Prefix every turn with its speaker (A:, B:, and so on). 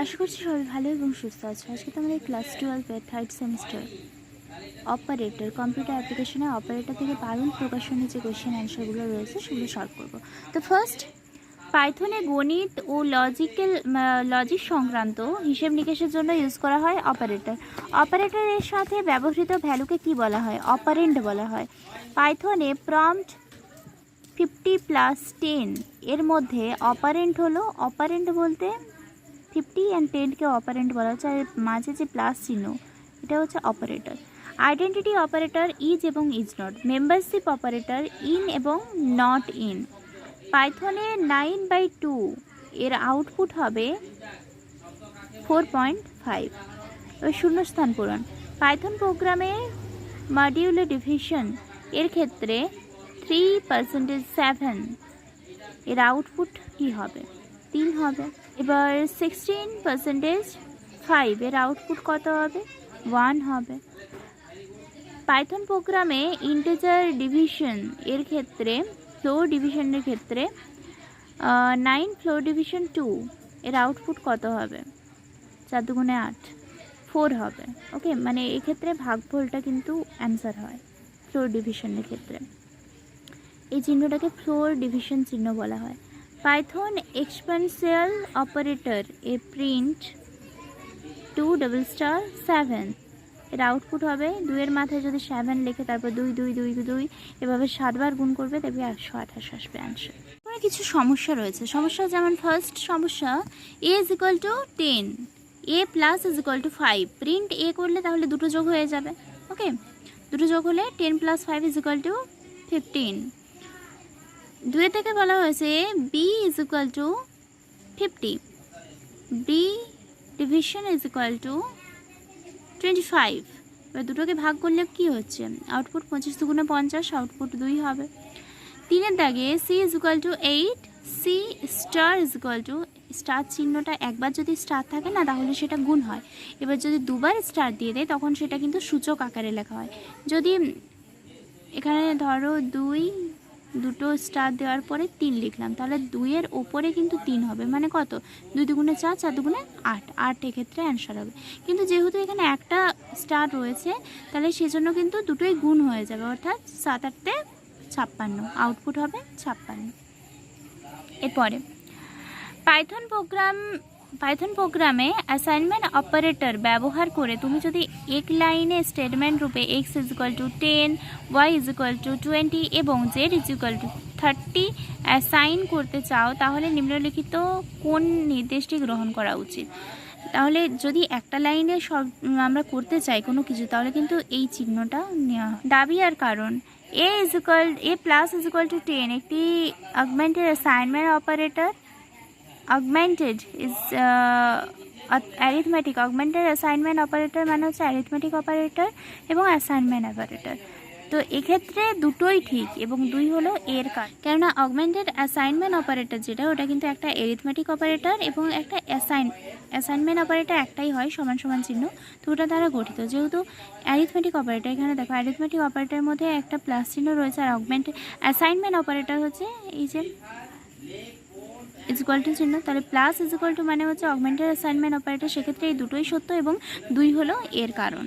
A: আশা করছি সবাই ভালো এবং সুস্থ আছো। আজকে তোমাদের class 12 third semester operator computer অ্যাপ্লিকেশনে অপারেটর থেকে পারুল প্রকাশনের যে কোয়েশ্চেন অ্যান্সারগুলো রয়েছে সেগুলো সলভ করবো। তো ফার্স্ট, পাইথনে গণিত ও লজিক সংক্রান্ত হিসেব নিকেশের জন্য ইউজ করা হয় অপারেটর। অপারেটরের সাথে ব্যবহৃত ভ্যালুকে কি বলা হয়? অপারেন্ড বলা হয়। পাইথনে প্রম্পট 50+10 এর মধ্যে অপারেন্ট হলো, অপারেন্ট বলতে 50 অ্যান্ড 10কে অপারেন্ট বলা হচ্ছে, আর মাঝে যে প্লাস চিহ্ন এটা হচ্ছে অপারেটর। আইডেন্টিটি অপারেটর ইজ এবং is not. Membership operator in এবং নট ইন। পাইথনে 9/2 এর আউটপুট হবে 4.5। শূন্যস্থান পূরণ। পাইথন প্রোগ্রামে মডিউলার ডিভিশন এর ক্ষেত্রে 3%7 এর আউটপুট কি হবে? 3 হবে। এবার 16%5 এর আউটপুট কত হবে? 1 হবে। পাইথন প্রোগ্রামে ইন্টিজার ডিভিশন এর ক্ষেত্রে, ফ্লোর ডিভিশনের ক্ষেত্রে 9 ফ্লোর ডিভিশন 2 এর আউটপুট কত হবে? 4 দুগুণে 8, 4 হবে। ওকে, মানে এক্ষেত্রে ভাগফলটা কিন্তু অ্যান্সার হয় ফ্লোর ডিভিশনের ক্ষেত্রে। এই চিহ্নটাকে ফ্লোর ডিভিশন চিহ্ন বলা হয়। পাইথন এক্সপেন্সিয়াল অপারেটর এ প্রিন্ট 2 7 এর আউটপুট হবে, 2 এর মাথায় যদি 7 লেখে তারপর 2 2 2 2 এভাবে 7 বার গুণ করবে, তবে 128 আসবে অ্যান্সার। কিছু সমস্যা রয়েছে। সমস্যা যেমন ফার্স্ট সমস্যা, a = 10, a + = 5। প্রিন্ট a করলে তাহলে দুটো যোগ হয়ে যাবে। ওকে, দুটো যোগ হলে 10 + 5 = 15। 2 থেকে বলা হয়েছে b = 50, b ডিভিশন = 25। এবার দুটোকে ভাগ করলে কি হচ্ছে? আউটপুট 25 দুগুণে 50, আউটপুট 2 হবে। 3 দাগে c = 8, c স্টার চিহ্নটা একবার যদি স্টার থাকে না তাহলে সেটা গুণ হয়। এবার যদি দুবার স্টার দিয়ে দেয় তখন সেটা কিন্তু সূচক আকারে লেখা হয়। যদি এখানে ধরো দুটো স্টার দেওয়ার পরে 3 লিখলাম, তাহলে 2 এর ওপরে কিন্তু 3 হবে, মানে কত? 2 দুগুণে 4, 4 দুগুণে 8, 8 এক্ষেত্রে অ্যান্সার হবে। কিন্তু যেহেতু এখানে একটা স্টার রয়েছে তাহলে সেজন্য কিন্তু দুটোই গুণ হয়ে যাবে, অর্থাৎ 7 8 56, আউটপুট হবে 56। এরপরে পাইথন প্রোগ্রামে অ্যাসাইনমেন্ট অপারেটর ব্যবহার করে তুমি যদি এক লাইনে স্টেটমেন্ট রূপে x = 10, y = 20 এবং z = 30 অ্যাসাইন করতে চাও তাহলে নিম্নলিখিত কোন নির্দেশটি গ্রহণ করা উচিত? তাহলে যদি একটা লাইনে সব আমরা করতে চাই কোনো কিছু, তাহলে কিন্তু এই চিহ্নটা নেওয়া হয়। দাবি আর কারণ, a + 10 একটি augmented assignment operator. Augmented is arithmetic. Augmented assignment operator মানে হচ্ছে অ্যারিথমেটিক অপারেটর এবং অ্যাসাইনমেন্ট অপারেটর। তো এক্ষেত্রে দুটোই ঠিক এবং 2 হলো এর কাজ, কেননা অগমেন্টেড অ্যাসাইনমেন্ট অপারেটর যেটা ওটা কিন্তু একটা অ্যারিথমেটিক অপারেটর এবং একটা অ্যাসাইনমেন্ট অপারেটর একটাই হয়, সমান সমান চিহ্ন, তো ওটা দ্বারা গঠিত। যেহেতু অ্যারিথমেটিক অপারেটর, এখানে দেখো অ্যারিথমেটিক অপারেটরের মধ্যে একটা প্লাস চিহ্ন রয়েছে, আর অগমেন্টেড অ্যাসাইনমেন্ট অপারেটর হচ্ছে এই যে = চিহ্ন, তাহলে প্লাস = মানে হচ্ছে অগমেন্টেড অ্যাসাইনমেন্ট অপারেটর। সেক্ষেত্রে এই দুটোই সত্য এবং 2 হলো এর কারণ।